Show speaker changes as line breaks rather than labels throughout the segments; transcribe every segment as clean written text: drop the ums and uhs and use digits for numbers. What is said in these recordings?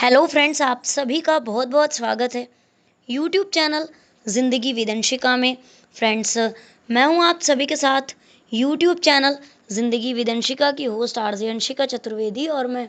Hello friends, आप सभी का बहुत बहुत स्वागत है यूट्यूब चैनल ज़िंदगी विदंशिका में। फ्रेंड्स, मैं हूं आप सभी के साथ यूट्यूब चैनल ज़िंदगी विदंशिका की होस्ट आरजे अंशिका चतुर्वेदी, और मैं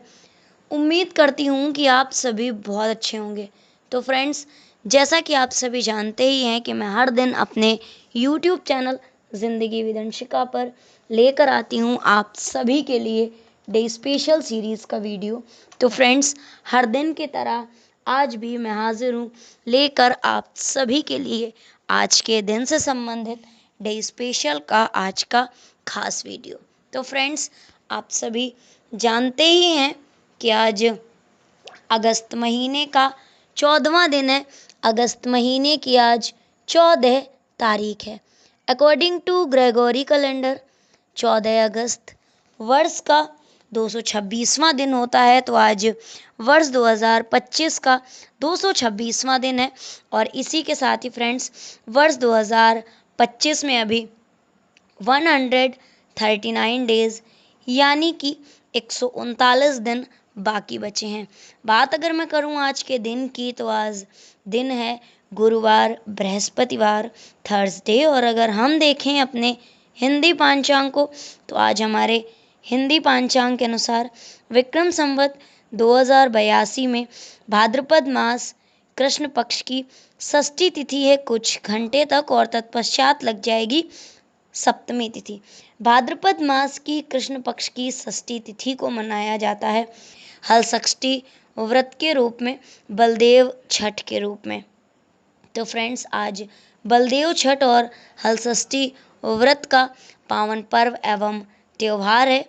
उम्मीद करती हूं कि आप सभी बहुत अच्छे होंगे। तो फ्रेंड्स, जैसा कि आप सभी जानते ही हैं कि मैं हर दिन अपने यूट्यूब चैनल ज़िंदगी विदंशिका पर लेकर आती हूं आप सभी के लिए डे स्पेशल सीरीज़ का वीडियो। तो फ्रेंड्स, हर दिन की तरह आज भी मैं हाजिर हूँ लेकर आप सभी के लिए आज के दिन से संबंधित डे स्पेशल का आज का खास वीडियो। तो फ्रेंड्स, आप सभी जानते ही हैं कि आज अगस्त महीने का 14वां दिन है। अगस्त महीने की आज 14 तारीख है। अकॉर्डिंग टू ग्रेगोरी कैलेंडर 14 अगस्त वर्ष का 226वां दिन होता है। तो आज वर्ष 2025 का 226वां दिन है, और इसी के साथ ही फ्रेंड्स, वर्ष 2025 में अभी 139 डेज यानी कि 139 दिन बाकी बचे हैं। बात अगर मैं करूं आज के दिन की, तो आज दिन है गुरुवार, बृहस्पतिवार, थर्सडे। और अगर हम देखें अपने हिंदी पांचांग को, तो आज हमारे हिंदी पांचांग के अनुसार विक्रम संवत 2082 में भाद्रपद मास कृष्ण पक्ष की षष्ठी तिथि है कुछ घंटे तक, और तत्पश्चात लग जाएगी सप्तमी तिथि। भाद्रपद मास की कृष्ण पक्ष की षष्ठी तिथि को मनाया जाता है हल षष्ठी व्रत के रूप में, बलदेव छठ के रूप में। तो फ्रेंड्स, आज बलदेव छठ और हल षष्ठी व्रत का पावन पर्व एवं त्योहार है।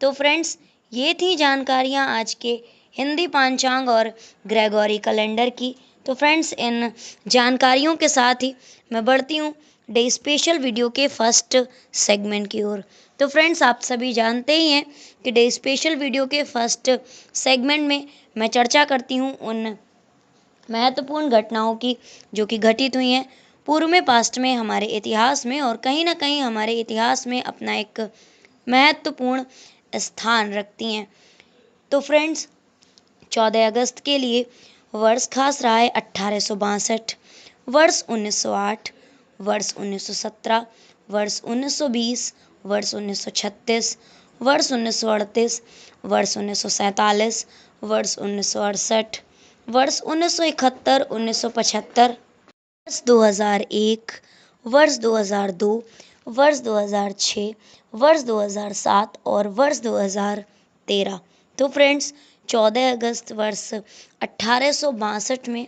तो फ्रेंड्स, ये थी जानकारियाँ आज के हिंदी पांचांग और ग्रेगोरी कैलेंडर की। तो फ्रेंड्स, इन जानकारियों के साथ ही मैं बढ़ती हूँ डे स्पेशल वीडियो के फर्स्ट सेगमेंट की ओर। तो फ्रेंड्स, आप सभी जानते ही हैं कि डे स्पेशल वीडियो के फर्स्ट सेगमेंट में मैं चर्चा करती हूँ उन महत्वपूर्ण घटनाओं की जो कि घटित हुई हैं पूर्व में, पास्ट में, हमारे इतिहास में, और कहीं ना कहीं हमारे इतिहास में अपना एक महत्वपूर्ण स्थान रखती हैं। तो फ्रेंड्स, 14 अगस्त के लिए वर्ष खास रहा है 1862, वर्ष 1908, वर्ष 1917, वर्ष 1920, वर्ष 1936, वर्ष 1938, वर्ष 1947, वर्ष 1968, वर्ष 1971, 1975, वर्ष 2001, वर्ष 2002, वर्ष 2006, वर्ष 2007 और वर्ष 2013। तो फ्रेंड्स, 14 अगस्त वर्ष 1862 में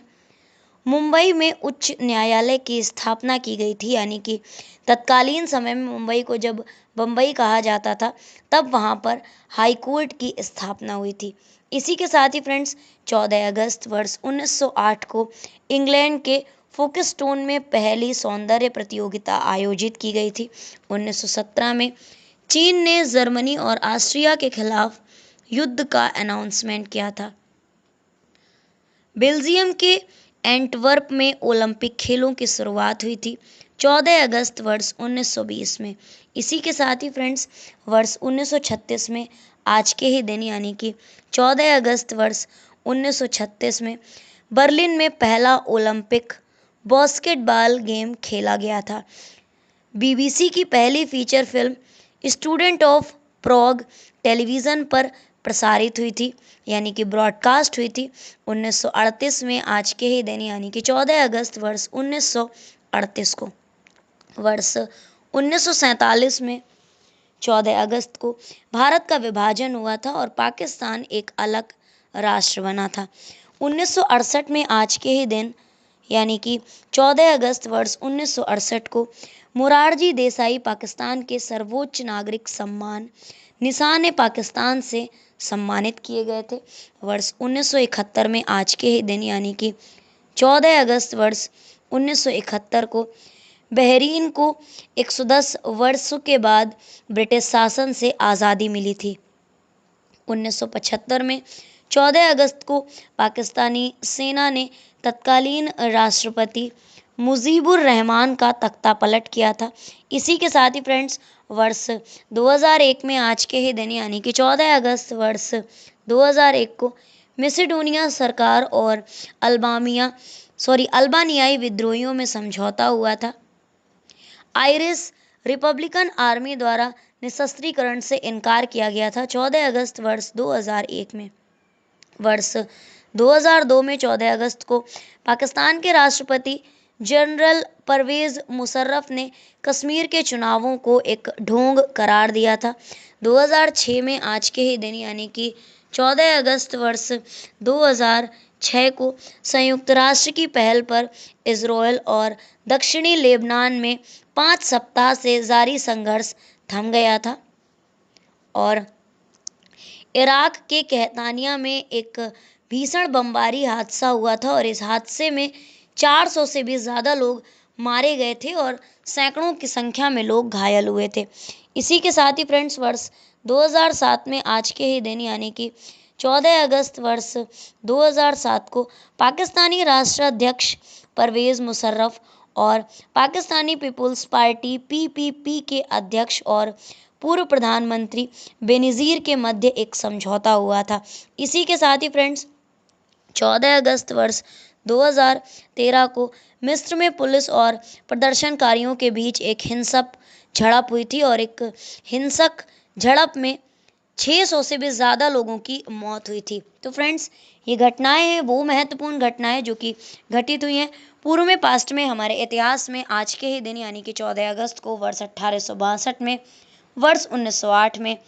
मुंबई में उच्च न्यायालय की स्थापना की गई थी, यानी कि तत्कालीन समय में मुंबई को जब बम्बई कहा जाता था, तब वहाँ पर हाई कोर्ट की स्थापना हुई थी। इसी के साथ ही फ्रेंड्स, 14 अगस्त वर्ष 1908 को इंग्लैंड के फोकस्टोन में पहली सौंदर्य प्रतियोगिता आयोजित की गई थी। 1917 में चीन ने जर्मनी और ऑस्ट्रिया के खिलाफ युद्ध का अनाउंसमेंट किया था। बेल्जियम के एंटवर्प में ओलंपिक खेलों की शुरुआत हुई थी 14 अगस्त वर्ष 1920 में। इसी के साथ ही फ्रेंड्स, वर्ष 1936 में आज के ही दिन यानी कि 14 अगस्त वर्ष 1936 में बर्लिन में पहला ओलंपिक बास्केटबॉल गेम खेला गया था। बीबीसी की पहली feature film student of Prague television पर प्रसारित हुई थी, यानी कि ब्रॉडकास्ट हुई थी 1938 में आज के ही दिन, यानी कि 14 अगस्त वर्ष 1938 को। वर्ष 1947 में 14 अगस्त को भारत का विभाजन हुआ था और पाकिस्तान एक अलग राष्ट्र बना था। 1968 में आज के ही दिन, यानी कि 14 अगस्त वर्ष 1968 को मोरारजी देसाई पाकिस्तान के सर्वोच्च नागरिक सम्मान निशान पाकिस्तान से सम्मानित किए गए थे। वर्ष 1971 में आज के ही दिन, यानी कि 14 अगस्त वर्ष 1971 को बहरीन को 110 वर्षों के बाद ब्रिटिश शासन से आज़ादी मिली थी। 1975 में 14 अगस्त को पाकिस्तानी सेना ने तत्कालीन राष्ट्रपति मुजीबुर रहमान का तख्ता पलट किया था। इसी के साथ ही फ्रेंड्स, वर्ष 2001 में आज के ही दिन, यानी कि 14 अगस्त वर्ष 2001 को मेसिडोनिया सरकार और अल्बानियाई विद्रोहियों में समझौता हुआ था। आयरिश रिपब्लिकन आर्मी द्वारा निशस्त्रीकरण से इनकार किया गया था। 14 अगस्त वर्ष 2001 में वर्ष 2002 में 14 अगस्त को पाकिस्तान के राष्ट्रपति जनरल परवेज मुशर्रफ ने कश्मीर के चुनावों को एक ढोंग करार दिया था। 2006 में आज के ही दिन यानी कि 14 अगस्त वर्ष 2006 को संयुक्त राष्ट्र की पहल पर इजरायल और दक्षिणी लेबनान में 5 सप्ताह से जारी संघर्ष थम गया था और इराक के कहतानिया में एक भीषण बमबारी हादसा हुआ था और इस हादसे में 400 से भी ज़्यादा लोग मारे गए थे और सैकड़ों की संख्या में लोग घायल हुए थे। इसी के साथ ही फ्रेंड्स वर्ष 2007 में आज के ही दिन यानी कि 14 अगस्त वर्ष 2007 को पाकिस्तानी राष्ट्राध्यक्ष परवेज मुशर्रफ और पाकिस्तानी पीपुल्स पार्टी पीपीपी के अध्यक्ष और पूर्व प्रधानमंत्री बेनज़ीर के मध्य एक समझौता हुआ था। इसी के साथ ही फ्रेंड्स 14 अगस्त वर्ष 2013 को मिस्र में पुलिस और प्रदर्शनकारियों के बीच एक हिंसक झड़प हुई थी और एक हिंसक झड़प में 600 से भी ज़्यादा लोगों की मौत हुई थी। तो फ्रेंड्स ये घटनाएं हैं वो महत्वपूर्ण घटनाएं जो कि घटित हुई हैं पूर्व में, पास्ट में, हमारे इतिहास में। आज के ही दिन यानी कि 14 अगस्त को वर्ष 1862 में, वर्ष 1908 में,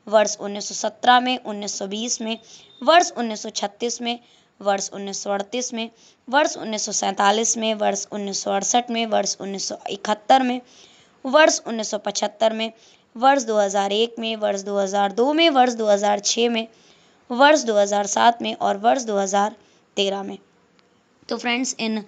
वर्ष 1917 में, 1920 में, वर्ष 1936 में, वर्ष 1938 में, वर्ष 1947 में, वर्ष 1968 में, वर्ष 1971 में, वर्ष 1975 में, वर्ष 2001 में, वर्ष 2002 में, वर्ष 2006 में, वर्ष 2007 में और वर्ष 2013 में। तो फ्रेंड्स इन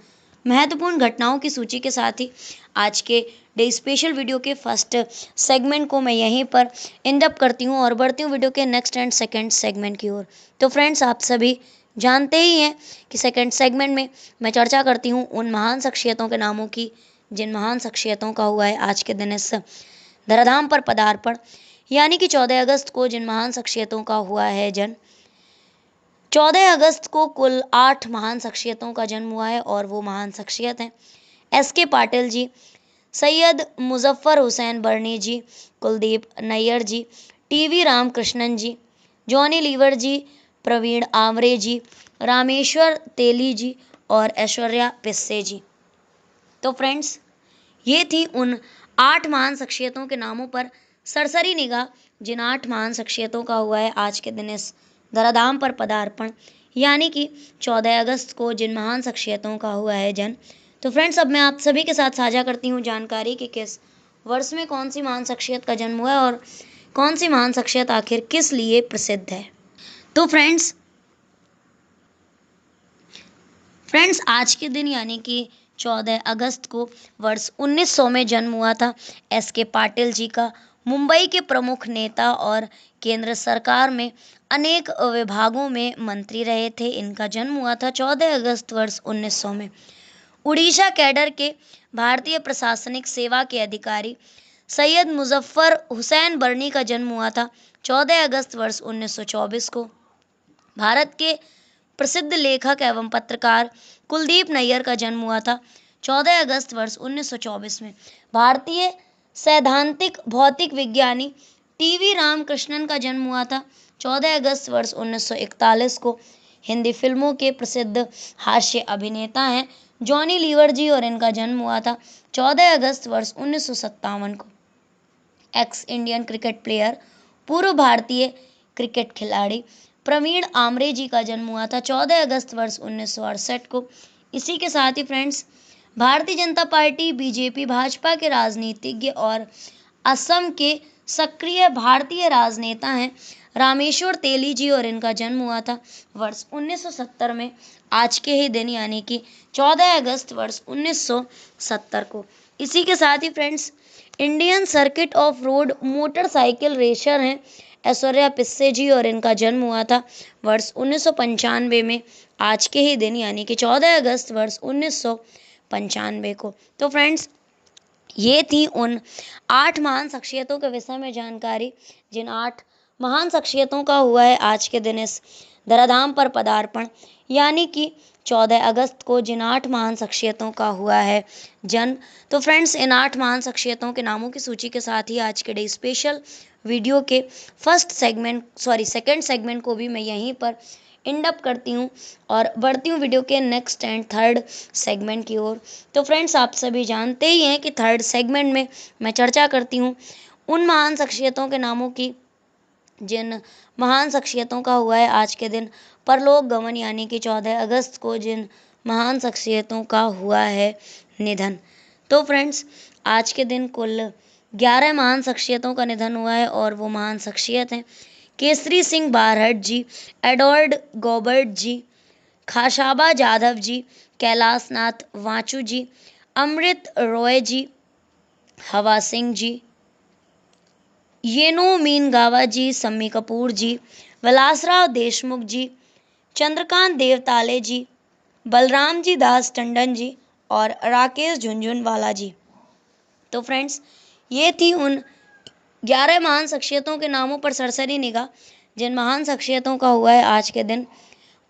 महत्वपूर्ण घटनाओं की सूची के साथ ही आज के डे स्पेशल वीडियो के फर्स्ट सेगमेंट को मैं यहीं पर एंड अप करती हूँ और बढ़ती हूँ वीडियो के नेक्स्ट एंड सेकंड सेगमेंट की ओर। तो फ्रेंड्स आप सभी जानते ही हैं कि सेकंड सेगमेंट में मैं चर्चा करती हूँ उन महान शख्सियतों के नामों की जिन महान शख्सियतों का हुआ है आज के दिन इस धराधाम पर पदार्पण, यानी कि 14 अगस्त को जिन महान शख्सियतों का हुआ है जन्म। 14 अगस्त को कुल 8 महान शख्सियतों का जन्म हुआ है और वो महान शख्सियत हैं एस.के. पाटिल जी, सैयद मुजफ्फर हुसैन बर्नी जी, कुलदीप नैयर जी, टी.वी. रामकृष्णन जी, जॉनी लीवर जी, प्रवीण आमरे जी, रामेश्वर तेली जी और ऐश्वर्या पिस्से जी। तो फ्रेंड्स ये थी उन 8 महान शख्सियतों के नामों पर सरसरी निगाह जिन 8 महान शख्सियतों का हुआ है आज के दिन इस धराधाम पर पदार्पण, यानी कि 14 अगस्त को जिन महान शख्सियतों का हुआ है जन्म। तो फ्रेंड्स अब मैं आप सभी के साथ साझा करती हूँ जानकारी कि किस वर्ष में कौन सी महान शख्सियत का जन्म हुआ है और कौन सी महान शख्सियत आखिर किस लिए प्रसिद्ध है। तो फ्रेंड्स आज के दिन यानी कि 14 अगस्त को वर्ष 1900 में जन्म हुआ था एस.के. पाटिल जी का। मुंबई के प्रमुख नेता और केंद्र सरकार में अनेक विभागों में मंत्री रहे थे। इनका जन्म हुआ था 14 अगस्त वर्ष 1900 में। उड़ीसा कैडर के भारतीय प्रशासनिक सेवा के अधिकारी सैयद मुजफ्फर हुसैन बर्नी का जन्म हुआ था 14 अगस्त वर्ष 1924 को। भारत के प्रसिद्ध लेखक एवं पत्रकार कुलदीप नैयर का जन्म हुआ था 14 अगस्त वर्ष 1924 में। भारतीय सैद्धांतिक भौतिक विज्ञानी टी.वी. रामकृष्णन का जन्म हुआ था 14 अगस्त वर्ष 1941 को। हिंदी फिल्मों के प्रसिद्ध हास्य अभिनेता हैं जॉनी लीवर जी और इनका जन्म हुआ था 14 अगस्त वर्ष 1957 को। एक्स इंडियन क्रिकेट प्लेयर, पूर्व भारतीय क्रिकेट खिलाड़ी प्रवीण आमरे जी का जन्म हुआ था 14 अगस्त वर्ष 1968 को। इसी के साथ ही friends Bharatiya Janata party BJP Bhajpa के राजनीतिज्ञ और असम के सक्रिय भारतीय राजनेता हैं रामेश्वर तेली जी और इनका जन्म हुआ था वर्ष 1970 में आज के ही दिन यानी कि 14 अगस्त वर्ष 1970 को। इसी के साथ ही friends Indian circuit off road motorcycle racer हैं ऐश्वर्या पिस्से जी और इनका जन्म हुआ था वर्ष 1995 में आज के ही दिन यानी कि 14 अगस्त वर्ष 1995 को। तो फ्रेंड्स ये थी उन 8 महान शख्सियतों के विषय में जानकारी जिन 8 महान शख्सियतों का हुआ है आज के दिन इस धराधाम पर पदार्पण, यानी कि 14 अगस्त को जिन 8 महान शख्सियतों का हुआ है जन्म। तो फ्रेंड्स, इन 8 महान शख्सियतों के नामों की सूची के साथ ही आज के डे स्पेशल वीडियो के सेकंड सेगमेंट को भी मैं यहीं पर एंड अप करती हूँ और बढ़ती हूँ वीडियो के नेक्स्ट एंड थर्ड सेगमेंट की ओर। तो फ्रेंड्स, आप सभी जानते ही हैं कि थर्ड सेगमेंट में मैं चर्चा करती हूँ उन महान शख्सियतों के नामों की जिन महान शख्सियतों का हुआ है आज के दिन परलोक गमन, यानी कि 14 अगस्त को जिन महान शख्सियतों का हुआ है निधन। तो फ्रेंड्स, आज के दिन कुल 11 महान शख्सियतों का निधन हुआ है और वो महान शख्सियत हैं केसरी सिंह बारहट जी, एडवर्ड गॉबर्ट जी, खाशाबा जाधव जी, कैलाश नाथ वांचू जी, अमृत रॉय जी, हवा सिंह जी, येनो मीनगावा जी, सम्मी कपूर जी, विलासराव देशमुख जी, चंद्रकांत देवताले जी, बलराम जी दास टंडन जी और राकेश झुनझुनवाला जी। तो फ्रेंड्स, ये थी उन 11 महान शख्सियतों के नामों पर सरसरी निगाह जिन महान शख्सियतों का हुआ है आज के दिन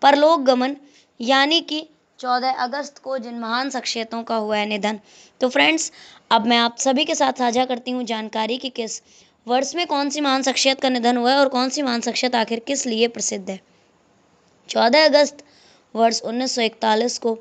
परलोक गमन, यानी कि 14 अगस्त को जिन महान शख्सियतों का हुआ है निधन। तो फ्रेंड्स, अब मैं आप सभी के साथ साझा करती हूँ जानकारी कि किस वर्ष में कौन सी महान शख्सियत का निधन हुआ है और कौन सी महान शख्सियत आखिर किस लिए प्रसिद्ध है। 14 अगस्त वर्ष 1941 को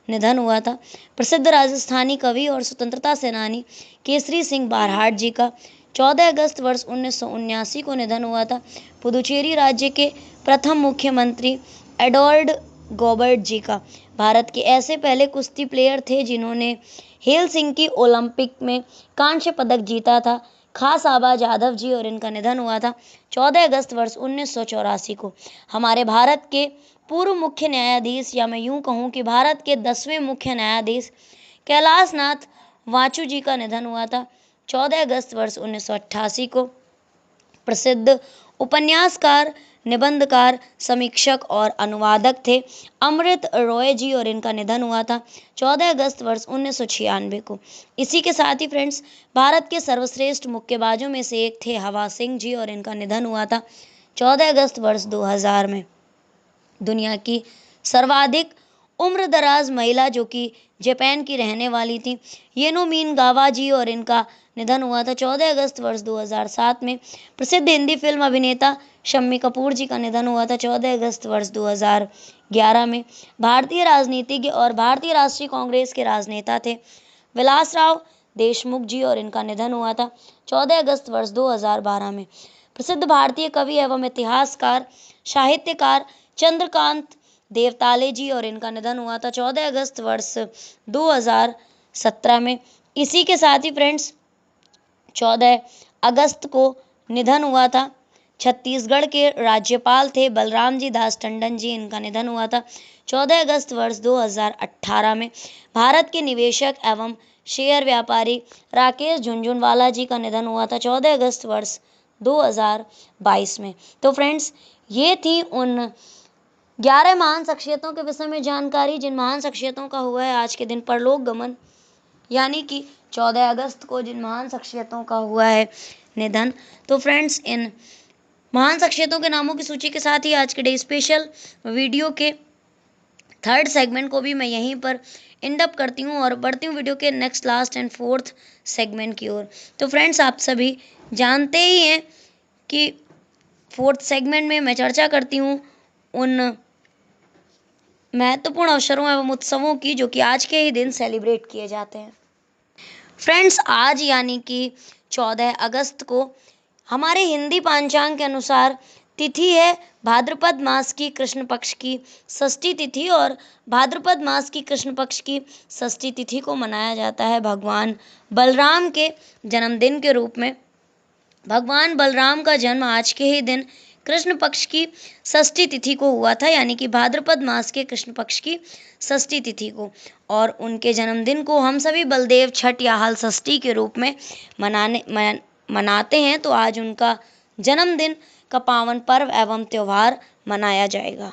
निधन हुआ था प्रसिद्ध राजस्थानी कवि और स्वतंत्रता सेनानी केसरी सिंह बारहाट जी का। 14 अगस्त वर्ष 1979 को निधन हुआ था पुदुचेरी राज्य के प्रथम मुख्यमंत्री एडवर्ड गॉबर्ट जी का। भारत के ऐसे पहले कुश्ती प्लेयर थे जिन्होंने हेलसिंकी ओलंपिक में कांस्य पदक जीता था, खासाबा जाधव जी, और इनका निधन हुआ था 14 अगस्त वर्ष 1984 को। हमारे भारत के पूर्व मुख्य न्यायाधीश, या मैं यूं कहूं कि भारत के 10वें मुख्य न्यायाधीश कैलाश नाथ वांचू जी का निधन हुआ था 14 अगस्त वर्ष 1988 को। प्रसिद्ध उपन्यासकार, निबंधकार, समीक्षक और अनुवादक थे अमृत रॉय जी, और इनका निधन हुआ था 14 अगस्त वर्ष 1996 को। इसी के साथ ही फ्रेंड्स, भारत के सर्वश्रेष्ठ मुक्केबाजों में से एक थे हवा सिंह जी, और इनका निधन हुआ था 14 अगस्त वर्ष 2000 में। दुनिया की सर्वाधिक उम्रदराज महिला जो कि जापान की रहने वाली थी येनो मीनगावा जी, और इनका निधन हुआ था 14 अगस्त वर्ष 2007 में। प्रसिद्ध हिंदी फिल्म अभिनेता शम्मी कपूर जी का निधन हुआ था 14 अगस्त वर्ष 2011 में। भारतीय राजनीतिज्ञ और भारतीय राष्ट्रीय कांग्रेस के राजनेता थे विलासराव देशमुख जी, और इनका निधन हुआ था 14 अगस्त वर्ष 2012 में। प्रसिद्ध भारतीय कवि एवं इतिहासकार, साहित्यकार चंद्रकांत देवताले जी, और इनका निधन हुआ था 14 अगस्त वर्ष 2017 में। इसी के साथ ही फ्रेंड्स, 14 अगस्त को निधन हुआ था छत्तीसगढ़ के राज्यपाल थे बलराम जी दास टंडन जी, इनका निधन हुआ था 14 अगस्त वर्ष 2018 में। भारत के निवेशक एवं शेयर व्यापारी राकेश झुनझुनवाला जी का निधन हुआ था 14 अगस्त वर्ष 2022 में। तो फ्रेंड्स, ये थी उन 11 महान शख्सियतों के विषय में जानकारी जिन महान शख्सियतों का हुआ है आज के दिन परलोक गमन, यानी कि 14 अगस्त को जिन महान शख्सियतों का हुआ है निधन। तो फ्रेंड्स, इन महान शख्सियतों के नामों की सूची के साथ ही आज के डे स्पेशल वीडियो के थर्ड सेगमेंट को भी मैं यहीं पर एंड अप करती हूँ और बढ़ती हूँ वीडियो के next, last and fourth segment की ओर। तो फ्रेंड्स, आप सभी जानते ही हैं कि फोर्थ सेगमेंट में मैं चर्चा करती हूँ उन महत्वपूर्ण अवसरों एवं उत्सवों की जो कि आज के ही दिन सेलिब्रेट किए जाते हैं। फ्रेंड्स, आज यानी कि 14 अगस्त को हमारे हिंदी पंचांग के अनुसार तिथि है भाद्रपद मास की कृष्ण पक्ष की षष्ठी तिथि, और भाद्रपद मास की कृष्ण पक्ष की षष्ठी तिथि को मनाया जाता है भगवान बलराम के जन्मदिन के रूप में। भगवान बलराम का जन्म आज के ही दिन कृष्ण पक्ष की षष्ठी तिथि को हुआ था, यानी कि भाद्रपद मास के कृष्ण पक्ष की षष्ठी तिथि को, और उनके जन्मदिन को हम सभी बलदेव छठ या हल षष्ठी के रूप में मनाते हैं। तो आज उनका जन्मदिन का पावन पर्व एवं त्यौहार मनाया जाएगा।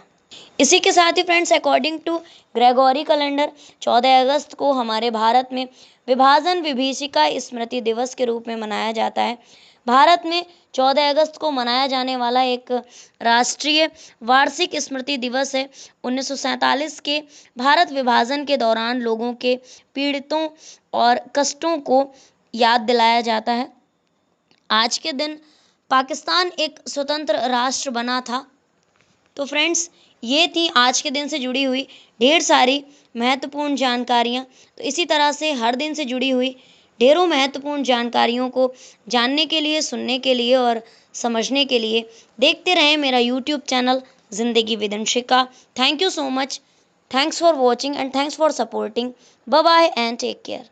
इसी के साथ ही friends, according to Gregory calendar 14 अगस्त को हमारे भारत में विभाजन विभीषिका स्मृति दिवस के रूप में मनाया जाता है। भारत में 14 अगस्त को मनाया जाने वाला एक राष्ट्रीय वार्षिक स्मृति दिवस है। 1947 के भारत विभाजन के दौरान लोगों के पीड़ितों और कष्टों को याद दिलाया जाता है। आज के दिन पाकिस्तान एक स्वतंत्र राष्ट्र बना था। तो फ्रेंड्स, ये थी आज के दिन से जुड़ी हुई ढेर सारी महत्वपूर्ण जानकारियाँ। तो इसी तरह से हर दिन से जुड़ी हुई ढेरों महत्वपूर्ण जानकारियों को जानने के लिए, सुनने के लिए और समझने के लिए देखते रहें मेरा यूट्यूब चैनल ज़िंदगी with Anshika. Thank you so much. Thanks for watching and thanks for supporting. Bye bye and take care.